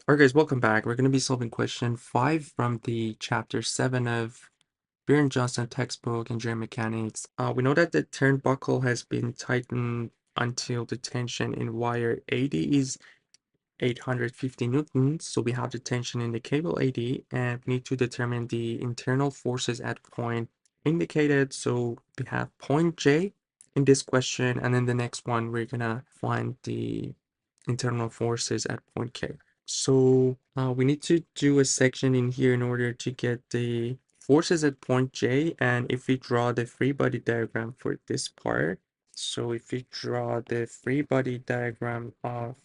Alright guys, welcome back. We're going to be solving question 5 from the chapter 7 of Beer Johnston textbook Engineering Mechanics. We know that the turnbuckle has been tightened until the tension in wire AD is 850 newtons. So we have the tension in the cable AD and we need to determine the internal forces at point indicated. So we have point J in this question, and then the next one we're going to find the internal forces at point K. So we need to do a section in here in order to get the forces at point J. And if we draw the free body diagram for this part, so if we draw the free body diagram of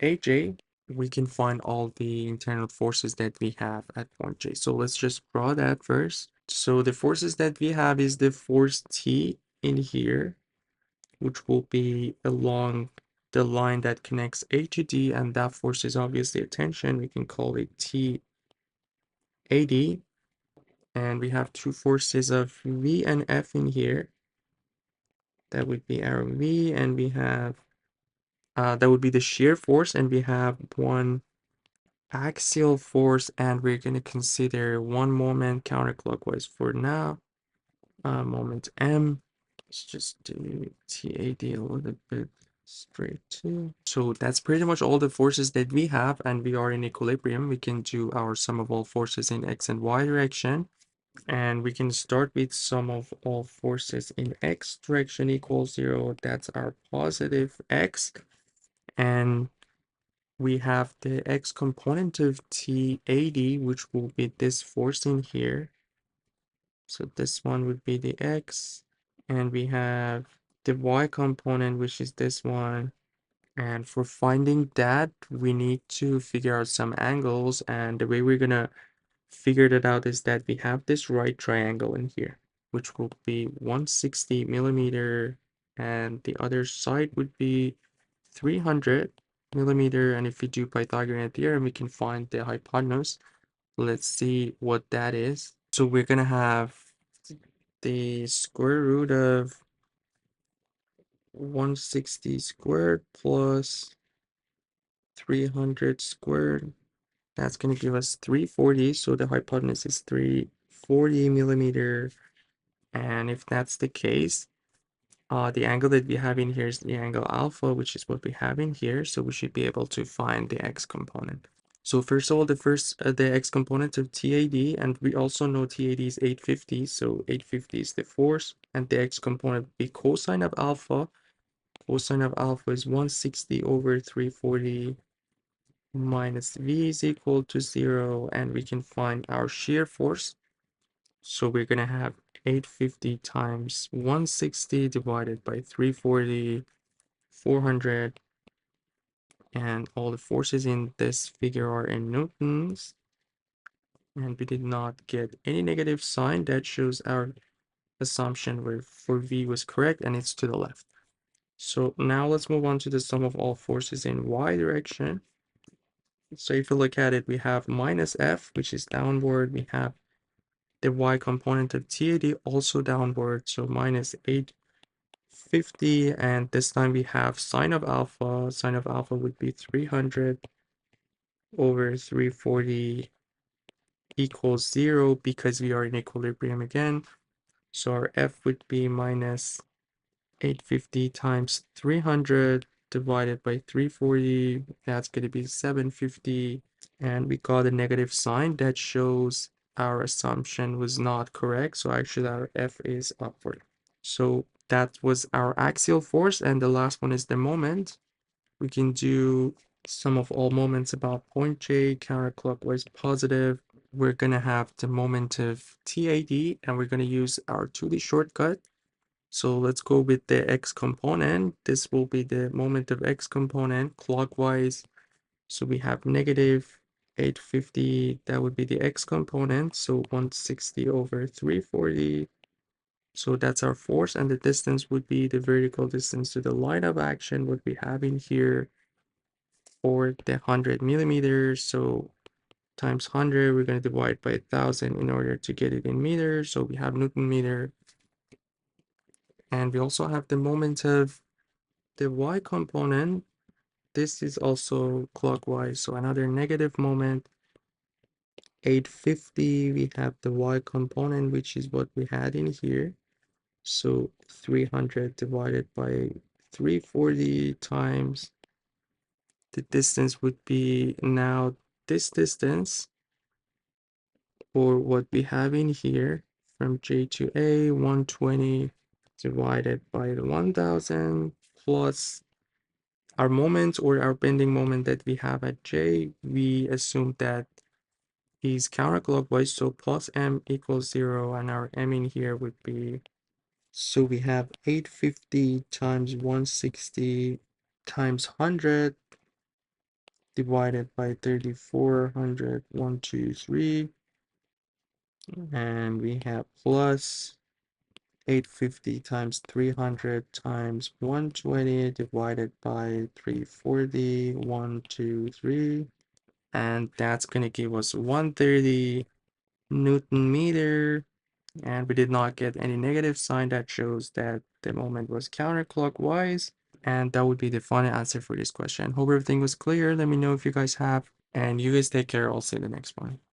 AJ, we can find all the internal forces that we have at point J. So let's just draw that first. So the forces that we have is the force T in here, which will be along the line that connects A to D, and that force is obviously a tension. We can call it TAD. And we have two forces of V and F in here. That would be our V, and we have that would be the shear force, and we have one axial force, and we're going to consider one moment counterclockwise for now. Moment M. Let's just do TAD a little bit straight too. So that's pretty much all the forces that we have, and we are in equilibrium. We can do our sum of all forces in X and Y direction. And we can start with sum of all forces in X direction equals 0. That's our positive X. And we have the X component of TAD, which will be this force in here. So this one would be the X. And we have the Y component, which is this one. And for finding that, we need to figure out some angles. And the way we're going to figure that out is that we have this right triangle in here, which will be 160 millimeter. And the other side would be 300 millimeter. And if we do Pythagorean theorem, we can find the hypotenuse. Let's see what that is. So we're going to have the square root of 160 squared plus 300 squared. That's going to give us 340. So the hypotenuse is 340 millimeter. And if that's the case, the angle that we have in here is the angle alpha, which is what we have in here. So we should be able to find the x component. So first of all, the x component of TAD, and we also know TAD is 850. So 850 is the force, and the x component would be cosine of alpha. Cosine of alpha is 160 over 340 minus V is equal to 0, and we can find our shear force. So we're going to have 850 times 160 divided by 340, 400, and all the forces in this figure are in newtons. And we did not get any negative sign. That shows our assumption where for V was correct, and it's to the left. So now let's move on to the sum of all forces in Y direction. So if you look at it, we have minus F, which is downward. We have the Y component of TAD also downward, so minus 850, and this time we have sine of alpha. Sine of alpha would be 300 over 340 equals 0 because we are in equilibrium again. So our F would be minus 850 times 300 divided by 340. That's going to be 750. And we got a negative sign that shows our assumption was not correct. So actually our F is upward. So that was our axial force. And the last one is the moment. We can do sum of all moments about point J, counterclockwise positive. We're going to have the moment of TAD, and we're going to use our 2D shortcut. So let's go with the X component. This will be the moment of X component clockwise. So we have negative 850, that would be the X component. So 160 over 340. So that's our force, and the distance would be the vertical distance to the line of action, what we have in here for the 100 millimeters. So times 100, we're going to divide by 1,000 in order to get it in meters. So we have Newton meter. And we also have the moment of the Y component. this is also clockwise, so another negative moment. 850, we have the y component, which is what we had in here. So 300 divided by 340 times the distance would be now this distance, or what we have in here from J to A, 120 divided by the 1000 plus our moment or our bending moment that we have at J. We assume that is counterclockwise, so plus m equals 0, and our m in here would be, so we have 850 times 160 times 100 divided by 3400, 1, 2, 3, and we have plus 850 times 300 times 120 divided by 340, 1, 2, 3, and that's going to give us 130 Newton meter. And we did not get any negative sign that shows that the moment was counterclockwise. And that would be the final answer for this question. Hope everything was clear. Let me know if you guys have. And you guys take care. I'll see you in the next one.